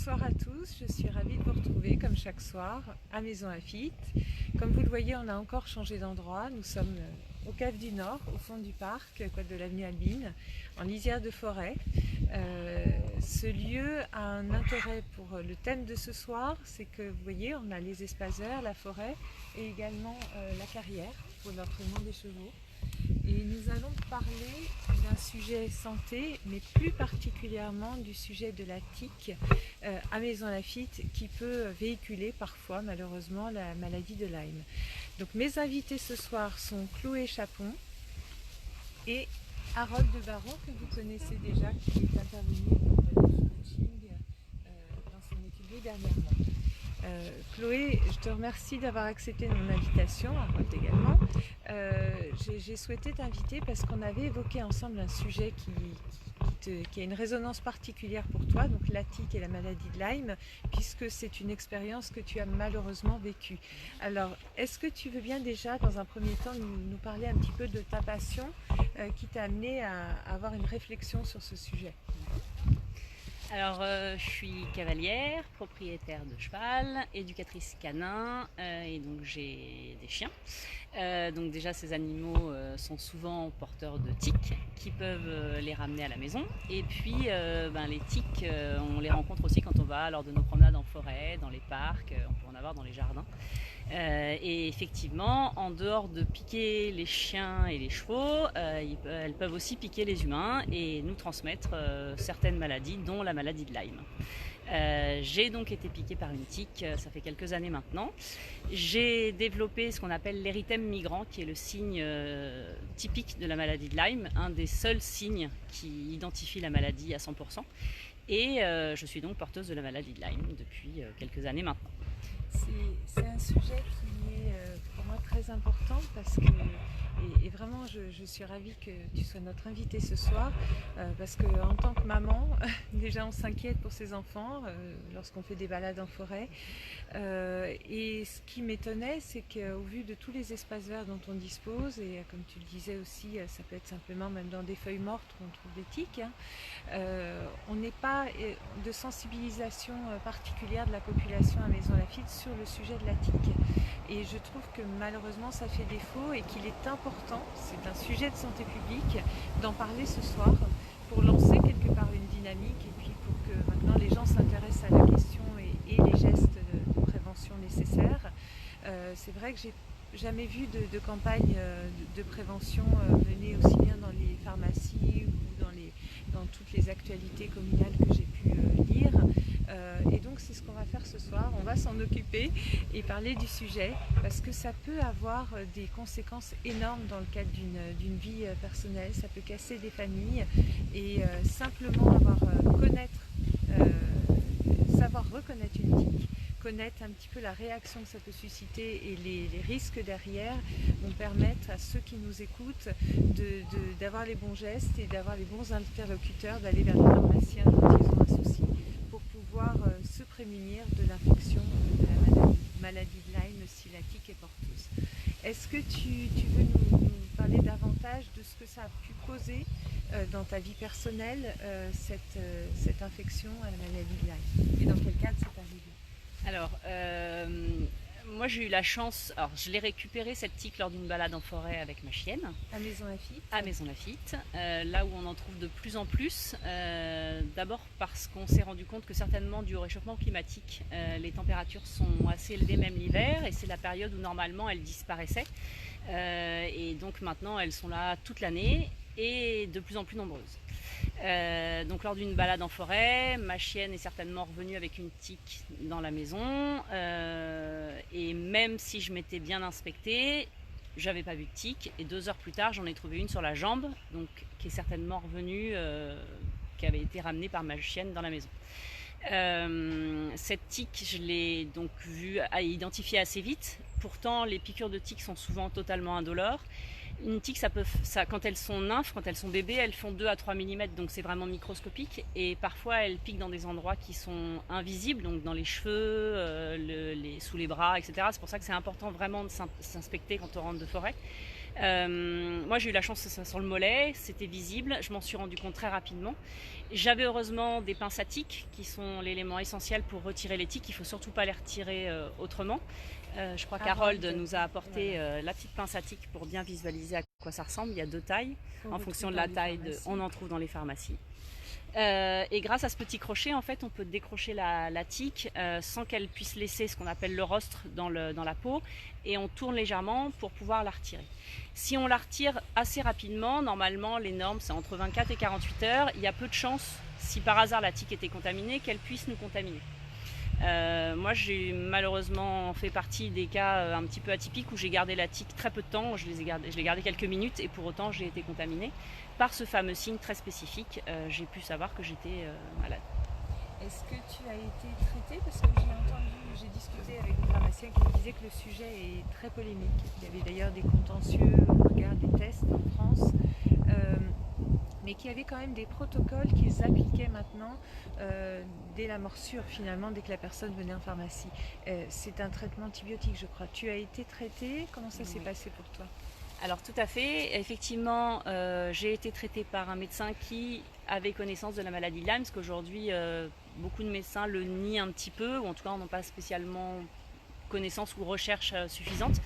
Bonsoir à tous, je suis ravie de vous retrouver comme chaque soir à Maison Lafitte. Comme vous le voyez, on a encore changé d'endroit. Nous sommes au Cave du Nord, au fond du parc, côte de l'avenue Albine, en lisière de forêt. Ce lieu a un intérêt pour le thème de ce soir, c'est que vous voyez, on a les espaces verts, la forêt et également la carrière pour l'entraînement des chevaux. Et nous allons parler d'un sujet santé, mais plus particulièrement du sujet de la tique à Maison Lafitte qui peut véhiculer parfois malheureusement la maladie de Lyme. Donc mes invités ce soir sont Chloé Chapon et Harold de Baron que vous connaissez déjà, qui est intervenu pour le coaching dans son équipe dernièrement. Chloé, je te remercie d'avoir accepté mon invitation, Harold également. J'ai souhaité t'inviter parce qu'on avait évoqué ensemble un sujet qui a une résonance particulière pour toi, donc la tique et la maladie de Lyme, puisque c'est une expérience que tu as malheureusement vécue. Alors, est-ce que tu veux bien déjà, dans un premier temps, nous parler un petit peu de ta passion qui t'a amené à avoir une réflexion sur ce sujet ? Alors, je suis cavalière, propriétaire de cheval, éducatrice canin et donc j'ai des chiens. Donc déjà ces animaux sont souvent porteurs de tiques qui peuvent les ramener à la maison. Et puis les tiques, on les rencontre aussi quand on va lors de nos promenades en forêt, dans les parcs, on peut en avoir dans les jardins. Et effectivement, en dehors de piquer les chiens et les chevaux, elles peuvent aussi piquer les humains et nous transmettre certaines maladies, dont la maladie de Lyme. J'ai donc été piquée par une tique, ça fait quelques années maintenant. J'ai développé ce qu'on appelle l'érythème migrant, qui est le signe typique de la maladie de Lyme, un des seuls signes qui identifie la maladie à 100%. Et je suis donc porteuse de la maladie de Lyme depuis quelques années maintenant. C'est un sujet qui est pour moi très important parce que, et vraiment je suis ravie que tu sois notre invitée ce soir parce qu'en tant que maman, déjà on s'inquiète pour ses enfants lorsqu'on fait des balades en forêt et ce qui m'étonnait c'est qu'au vu de tous les espaces verts dont on dispose et comme tu le disais aussi, ça peut être simplement même dans des feuilles mortes où on trouve des tiques, on n'est pas de sensibilisation particulière de la population à Maison Lafitte sur le sujet de la tique. Et je trouve que malheureusement ça fait défaut et qu'il est important, c'est un sujet de santé publique, d'en parler ce soir pour lancer quelque part une dynamique et puis pour que maintenant les gens s'intéressent à la question et les gestes de prévention nécessaires. C'est vrai que j'ai jamais vu de campagne de prévention menée aussi bien dans les pharmacies ou dans toutes les actualités communales que j'ai pu lire. Et donc c'est ce qu'on va faire ce soir, on va s'en occuper et parler du sujet parce que ça peut avoir des conséquences énormes dans le cadre d'une vie personnelle, ça peut casser des familles et simplement savoir reconnaître une tique, connaître un petit peu la réaction que ça peut susciter et les risques derrière vont permettre à ceux qui nous écoutent d'avoir les bons gestes et d'avoir les bons interlocuteurs, d'aller vers les pharmaciens quand ils ont un souci pour pouvoir se prémunir de l'infection de la maladie de Lyme si la tique est porteuse. Est-ce que tu veux nous parler davantage de ce que ça a pu causer dans ta vie personnelle, cette infection à la maladie de Lyme et dans quel cadre c'est arrivé? Alors, moi j'ai eu la chance, alors je l'ai récupérée cette tique lors d'une balade en forêt avec ma chienne. À Maison Lafitte. À Maison Lafitte, là où on en trouve de plus en plus. D'abord parce qu'on s'est rendu compte que certainement dû au réchauffement climatique, les températures sont assez élevées même l'hiver et c'est la période où normalement elles disparaissaient. Et donc maintenant elles sont là toute l'année et de plus en plus nombreuses. Donc lors d'une balade en forêt, ma chienne est certainement revenue avec une tique dans la maison et même si je m'étais bien inspectée, j'avais pas vu de tique et 2 heures plus tard j'en ai trouvé une sur la jambe, donc qui est certainement revenue, qui avait été ramenée par ma chienne dans la maison. Cette tique, je l'ai donc vue identifiée assez vite. Pourtant, les piqûres de tiques sont souvent totalement indolores. Une tique, quand elles sont nymphes, quand elles sont bébés, elles font 2 à 3 mm, donc c'est vraiment microscopique. Et parfois, elles piquent dans des endroits qui sont invisibles, donc dans les cheveux, sous les bras, etc. C'est pour ça que c'est important vraiment de s'inspecter quand on rentre de forêt. Moi j'ai eu la chance que ça sur le mollet, c'était visible, je m'en suis rendu compte très rapidement. J'avais heureusement des pinces à tiques qui sont l'élément essentiel pour retirer les tiques, il ne faut surtout pas les retirer autrement. Je crois qu'Harold nous a apporté la petite pince à tiques pour bien visualiser à quoi ça ressemble. Il y a 2 tailles, en fonction de la taille, on en trouve dans les pharmacies. Et grâce à ce petit crochet, en fait, on peut décrocher la tique sans qu'elle puisse laisser ce qu'on appelle le rostre dans la peau, et on tourne légèrement pour pouvoir la retirer. Si on la retire assez rapidement, normalement les normes c'est entre 24 et 48 heures, il y a peu de chances, si par hasard la tique était contaminée, qu'elle puisse nous contaminer. Moi j'ai malheureusement fait partie des cas un petit peu atypiques où j'ai gardé la tique très peu de temps, je l'ai gardée quelques minutes et pour autant j'ai été contaminée par ce fameux signe très spécifique. J'ai pu savoir que j'étais malade. Est-ce que tu as été traitée? Parce que j'ai discuté avec des pharmaciens qui me disaient que le sujet est très polémique. Il y avait d'ailleurs des contentieux au regard des tests en France. Mais qu'il y avait quand même des protocoles qu'ils appliquaient maintenant dès la morsure finalement, dès que la personne venait en pharmacie. C'est un traitement antibiotique je crois. Tu as été traitée, comment ça s'est passé pour toi? Alors tout à fait, effectivement j'ai été traitée par un médecin qui avait connaissance de la maladie de Lyme, parce qu'aujourd'hui beaucoup de médecins le nient un petit peu, ou en tout cas n'ont pas spécialement connaissance ou recherche suffisante.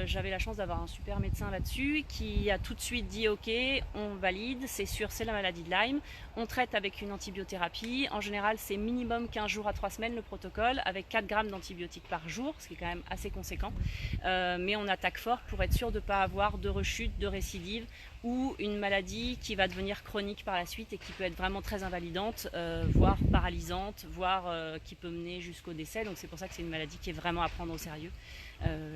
J'avais la chance d'avoir un super médecin là-dessus qui a tout de suite dit ok, on valide, c'est sûr, c'est la maladie de Lyme, on traite avec une antibiothérapie. En général c'est minimum 15 jours à 3 semaines le protocole, avec 4 grammes d'antibiotiques par jour, ce qui est quand même assez conséquent. Mais on attaque fort pour être sûr de ne pas avoir de rechute, de récidive ou une maladie qui va devenir chronique par la suite et qui peut être vraiment très invalidante, voire paralysante, voire qui peut mener jusqu'au décès. Donc c'est pour ça que c'est une maladie qui est vraiment à prendre au sérieux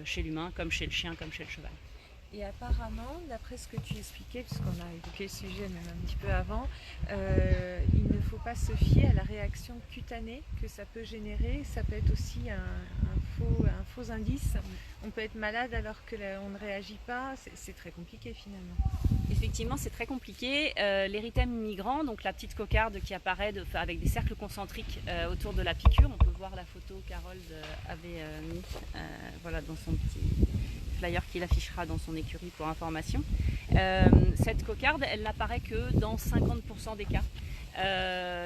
chez l'humain, comme chez le chien, comme chez le cheval. Et apparemment, d'après ce que tu expliquais, puisqu'on a évoqué le sujet même un petit peu avant, il ne faut pas se fier à la réaction cutanée que ça peut générer. Ça peut être aussi un faux indice. On peut être malade alors qu'on ne réagit pas. C'est très compliqué finalement. Effectivement, c'est très compliqué. L'érythème migrant, donc la petite cocarde qui apparaît avec des cercles concentriques autour de la piqûre, on peut voir la photo qu'Harold avait mis voilà, dans son petit flyer qu'il affichera dans son écurie pour information. Cette cocarde, elle n'apparaît que dans 50% des cas.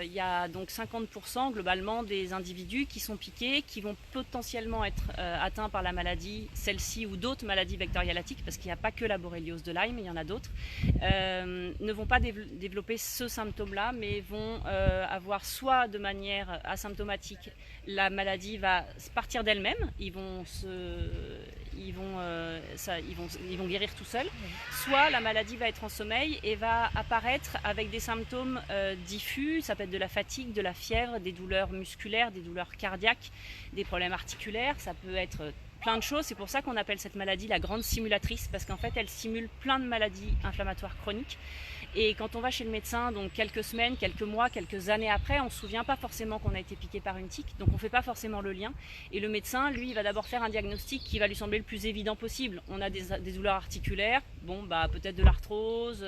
Il y a donc 50% globalement des individus qui sont piqués, qui vont potentiellement être atteints par la maladie, celle-ci ou d'autres maladies vectorialatiques, parce qu'il n'y a pas que la borréliose de Lyme, il y en a d'autres, ne vont pas développer ce symptôme-là, mais vont avoir soit de manière asymptomatique, la maladie va partir d'elle-même, ils vont guérir tout seuls, soit la maladie va être en sommeil et va apparaître avec des symptômes diffus, ça peut être de la fatigue, de la fièvre, des douleurs musculaires, des douleurs cardiaques, des problèmes articulaires, ça peut être plein de choses. C'est pour ça qu'on appelle cette maladie la grande simulatrice, parce qu'en fait elle simule plein de maladies inflammatoires chroniques. Et quand on va chez le médecin, donc quelques semaines, quelques mois, quelques années après, on ne se souvient pas forcément qu'on a été piqué par une tique, donc on ne fait pas forcément le lien. Et le médecin, lui, il va d'abord faire un diagnostic qui va lui sembler le plus évident possible. On a des douleurs articulaires, bon, bah, peut-être de l'arthrose,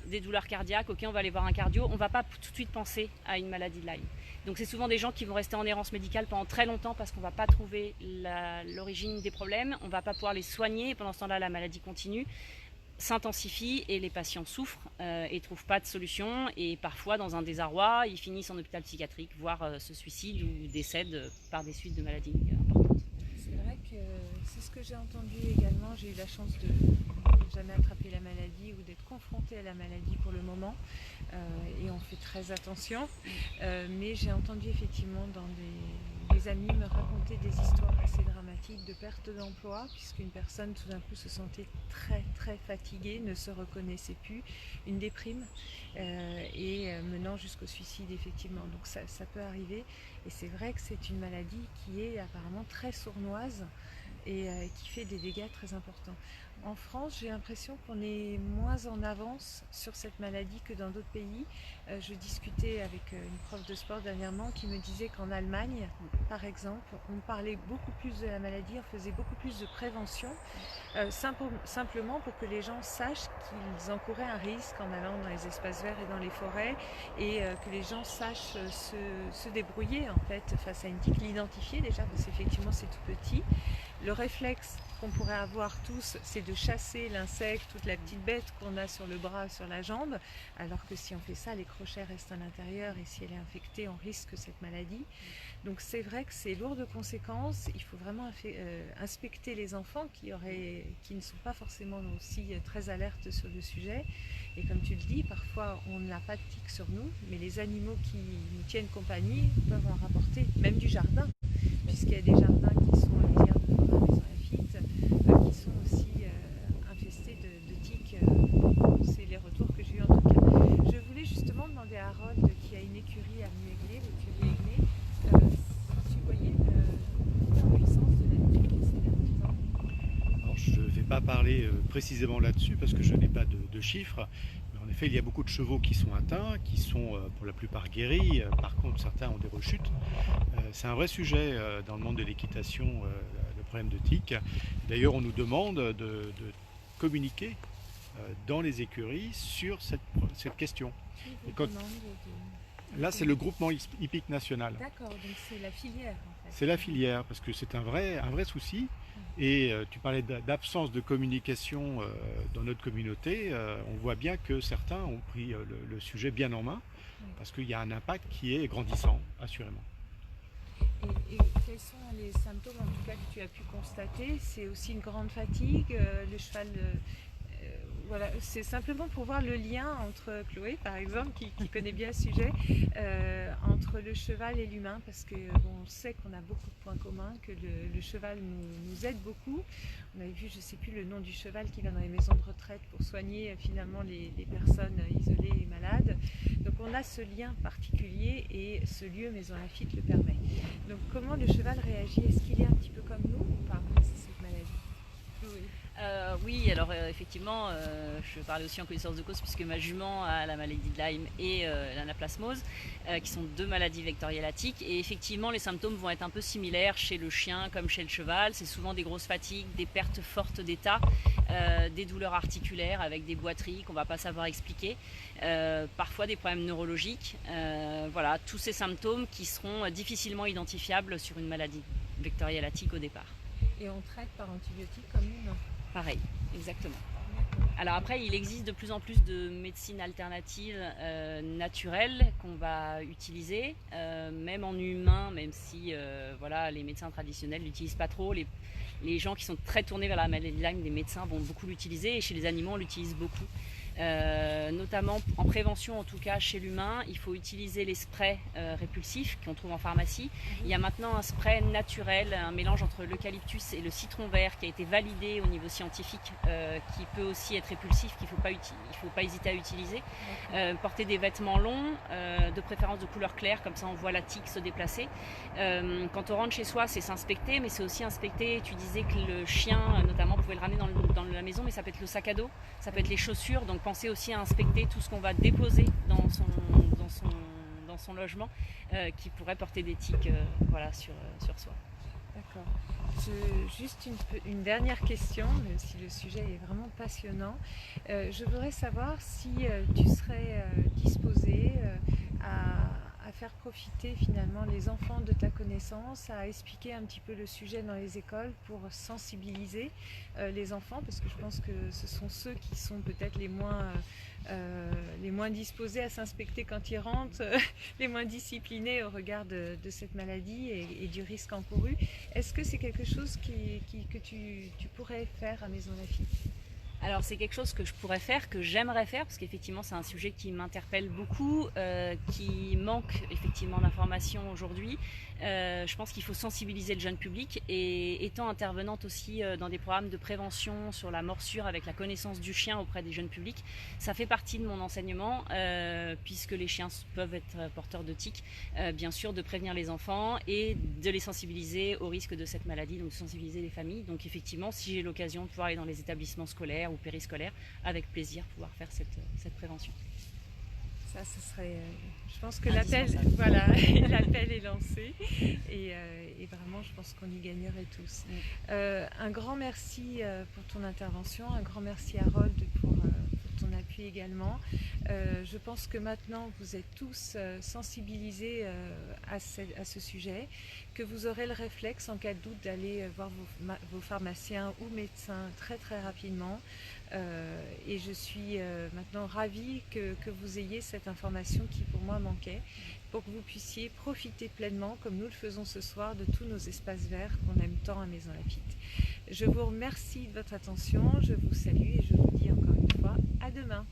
des douleurs cardiaques, ok, on va aller voir un cardio. On ne va pas tout de suite penser à une maladie de Lyme. Donc c'est souvent des gens qui vont rester en errance médicale pendant très longtemps parce qu'on ne va pas trouver l'origine des problèmes, on ne va pas pouvoir les soigner, et pendant ce temps-là, la maladie continue, s'intensifie et les patients souffrent et ne trouvent pas de solution, et parfois dans un désarroi, ils finissent en hôpital psychiatrique, voire se suicident ou décèdent par des suites de maladies importantes. C'est vrai que c'est ce que j'ai entendu également. J'ai eu la chance de jamais attraper la maladie ou d'être confrontée à la maladie pour le moment, et on fait très attention, mais j'ai entendu effectivement dans des amis me raconter des histoires assez dramatiques de perte d'emploi, puisqu'une personne tout d'un coup se sentait très très fatiguée, ne se reconnaissait plus, une déprime, et menant jusqu'au suicide effectivement. Donc ça peut arriver, et c'est vrai que c'est une maladie qui est apparemment très sournoise et qui fait des dégâts très importants. En France, j'ai l'impression qu'on est moins en avance sur cette maladie que dans d'autres pays. Je discutais avec une prof de sport dernièrement qui me disait qu'en Allemagne, par exemple, on parlait beaucoup plus de la maladie, on faisait beaucoup plus de prévention, simplement pour que les gens sachent qu'ils encouraient un risque en allant dans les espaces verts et dans les forêts, et que les gens sachent se débrouiller en fait face à une tique, l'identifier déjà, parce qu'effectivement c'est tout petit. Le réflexe qu'on pourrait avoir tous, c'est de chasser l'insecte, toute la petite bête qu'on a sur le bras, sur la jambe, alors que si on fait ça, les crochets restent à l'intérieur et si elle est infectée, on risque cette maladie. Donc c'est vrai que c'est lourd de conséquences. Il faut vraiment inspecter les enfants qui ne sont pas forcément aussi très alertes sur le sujet. Et comme tu le dis, parfois on n'a pas de tiques sur nous, mais les animaux qui nous tiennent compagnie peuvent en rapporter, même du jardin, puisqu'il y a des jardins qui sont à l'hiver de Maison Lafitte, qui sont aussi infestés de tiques. C'est les retours que j'ai eu en tout cas. Je voulais justement demander à Harold, qui a une écurie à Mueglé, l'écurie Aigné, si tu voyais la puissance de la tique ces derniers temps. Alors, je ne vais pas parler précisément là-dessus parce que je n'ai pas de chiffres. Mais en effet, il y a beaucoup de chevaux qui sont atteints, qui sont pour la plupart guéris. Par contre, certains ont des rechutes. C'est un vrai sujet dans le monde de l'équitation, le problème de tiques. D'ailleurs, on nous demande de communiquer dans les écuries sur cette question. Et quand, là, c'est le groupement hippique national. D'accord, donc c'est la filière en fait. C'est la filière, parce que c'est un vrai souci. Et tu parlais d'absence de communication dans notre communauté. On voit bien que certains ont pris le sujet bien en main, parce qu'il y a un impact qui est grandissant, assurément. Et quels sont les symptômes en tout cas que tu as pu constater? C'est aussi une grande fatigue, le cheval... voilà, c'est simplement pour voir le lien entre Chloé, par exemple, qui connaît bien le sujet, entre le cheval et l'humain, parce que on sait qu'on a beaucoup de points communs, que le cheval nous aide beaucoup. On avait vu, je ne sais plus le nom du cheval qui va dans les maisons de retraite pour soigner finalement les personnes isolées et malades. Donc on a ce lien particulier et ce lieu Maison Lafitte le permet. Donc comment le cheval réagit? Est-ce qu'il est un petit peu comme nous ou pas, cette maladie? Chloé. Oui, alors effectivement, je parlais aussi en connaissance de cause puisque ma jument a la maladie de Lyme et l'anaplasmose, qui sont deux maladies vectorielles à tiques. Et effectivement, les symptômes vont être un peu similaires chez le chien comme chez le cheval. C'est souvent des grosses fatigues, des pertes fortes d'état, des douleurs articulaires avec des boiteries qu'on ne va pas savoir expliquer, parfois des problèmes neurologiques. Voilà, tous ces symptômes qui seront difficilement identifiables sur une maladie vectorielle à tiques au départ. Et on traite par antibiotiques comme humain? Pareil, exactement. Alors après, il existe de plus en plus de médecines alternatives naturelles qu'on va utiliser, même en humain, même si voilà, les médecins traditionnels l'utilisent pas trop. Les gens qui sont très tournés vers la maladie de Lyme, les médecins vont beaucoup l'utiliser, et chez les animaux, on l'utilise beaucoup. Notamment en prévention, en tout cas chez l'humain, il faut utiliser les sprays répulsifs qu'on trouve en pharmacie. Il y a maintenant un spray naturel, un mélange entre l'eucalyptus et le citron vert qui a été validé au niveau scientifique, qui peut aussi être répulsif, qu'il ne faut pas hésiter à utiliser. Porter des vêtements longs, de préférence de couleur claire, comme ça on voit la tique se déplacer. Quand on rentre chez soi, c'est s'inspecter, mais c'est aussi inspecter. Tu disais que le chien, notamment, pouvait le ramener dans la maison, mais ça peut être le sac à dos, ça peut être les chaussures. Donc pensez aussi à inspecter tout ce qu'on va déposer dans son logement, qui pourrait porter des tiques voilà, sur soi. D'accord. Juste une dernière question, même si le sujet est vraiment passionnant. Je voudrais savoir si tu serais disposée à faire profiter finalement les enfants de ta connaissance, à expliquer un petit peu le sujet dans les écoles pour sensibiliser les enfants, parce que je pense que ce sont ceux qui sont peut-être les moins disposés à s'inspecter quand ils rentrent, les moins disciplinés au regard de cette maladie et du risque encouru. Est-ce que c'est quelque chose que tu pourrais faire à Maison Lafitte? Alors c'est quelque chose que je pourrais faire, que j'aimerais faire, parce qu'effectivement c'est un sujet qui m'interpelle beaucoup, qui manque effectivement d'informations aujourd'hui. Je pense qu'il faut sensibiliser le jeune public, et étant intervenante aussi dans des programmes de prévention sur la morsure avec la connaissance du chien auprès des jeunes publics, ça fait partie de mon enseignement, puisque les chiens peuvent être porteurs de tiques, bien sûr de prévenir les enfants et de les sensibiliser au risque de cette maladie, donc de sensibiliser les familles. Donc effectivement, si j'ai l'occasion de pouvoir aller dans les établissements scolaires ou périscolaires, avec plaisir pouvoir faire cette prévention. Ça, ce serait, je pense que l'appel est lancé, et vraiment je pense qu'on y gagnerait tous. Un grand merci pour ton intervention, un grand merci Harold pour ton appui également. Je pense que maintenant vous êtes tous sensibilisés à ce sujet, que vous aurez le réflexe en cas de doute d'aller voir vos pharmaciens ou médecins très très rapidement. Et je suis maintenant ravie que vous ayez cette information qui pour moi manquait, pour que vous puissiez profiter pleinement, comme nous le faisons ce soir, de tous nos espaces verts qu'on aime tant à Maison Lafitte. Je vous remercie de votre attention, je vous salue et je vous dis encore une fois à demain.